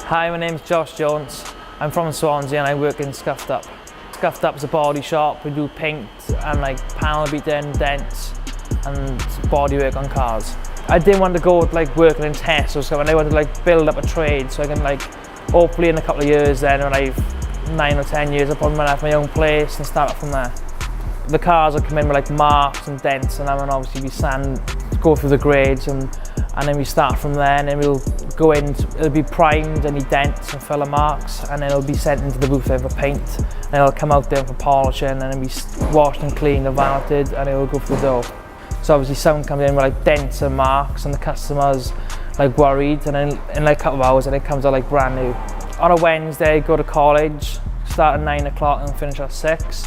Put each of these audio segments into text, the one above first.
Hi, my name's Josh Jones. I'm from Swansea and I work in Scuffed Up. Scuffed Up is a body shop. We do paint and like panel beating, dents and bodywork on cars. I didn't want to go working in tests or something. I wanted to build up a trade so I can hopefully in a couple of years then when I've 9 or 10 years I'll probably have my own place and start up from there. The cars will come in with marks and dents and then obviously we go through the grades and then we start from there and then we'll go in, it'll be primed, any dents and filler marks, and then it'll be sent into the booth there for paint, and it'll come out there for polishing and then be washed and cleaned and valeted and it'll go through the door. So obviously someone comes in with dents and marks and the customer's worried, and then in a couple of hours and it comes out brand new. On a Wednesday, go to college, start at 9 o'clock and finish at 6.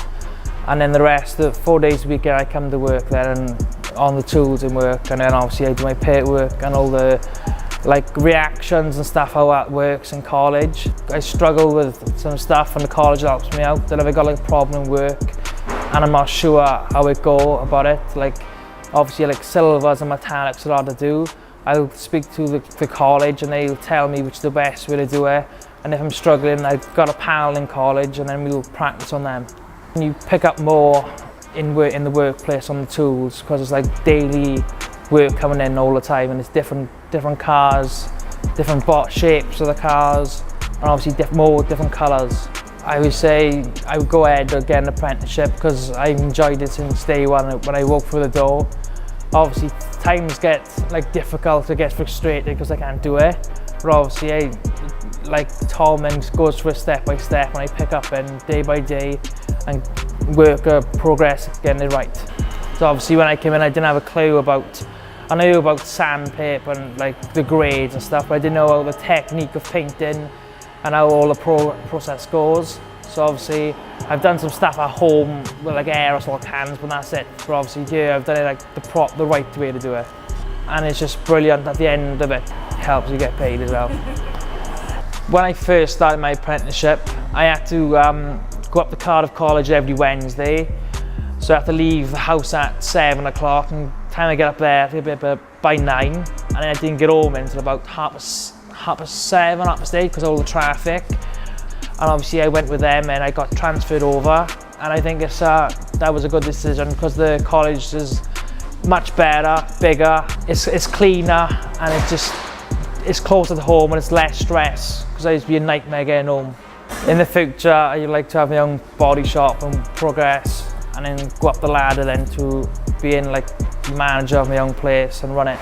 And then the rest, the 4 days a week I come to work there and on the tools and work, and then obviously I do my paperwork and all the reactions and stuff, how that works in college. I struggle with some stuff and the college helps me out. Then if I got a problem in work and I'm not sure how it go about it, obviously silvers and metallics are hard to do, I'll speak to the college and they'll tell me which is the best way to do it. And if I'm struggling, I've got a panel in college and then we'll practice on them. And you pick up more in the workplace on the tools because it's daily work coming in all the time, and it's different cars, different shapes of the cars, and obviously more different colours. I would say I would go ahead and get an apprenticeship because I've enjoyed it since day one when I walk through the door. Obviously times get difficult, it gets frustrating because I can't do it, but obviously Tom goes through it step by step and I pick up and day by day and work progress getting it right. So obviously when I came in I didn't have a clue I knew about sandpaper and the grades and stuff, but I didn't know how the technique of painting and how all the process goes. So obviously I've done some stuff at home with aerosol cans, but that's it. But obviously here I've done it the right way to do it. And it's just brilliant at the end of it. It helps you get paid as well. When I first started my apprenticeship, I had to go up to Cardiff College every Wednesday. So I had to leave the house at 7 o'clock, and the time I get up there, I have to be up by 9, and then I didn't get home until about half past 7, half past 8 because of all the traffic. And obviously I went with them and I got transferred over, and I think that was a good decision because the college is much better, bigger, it's cleaner, and it's closer to home and it's less stress because I used to be a nightmare getting home. In the future, I'd like to have my own body shop and progress, and then go up the ladder then to being the manager of my own place and run it.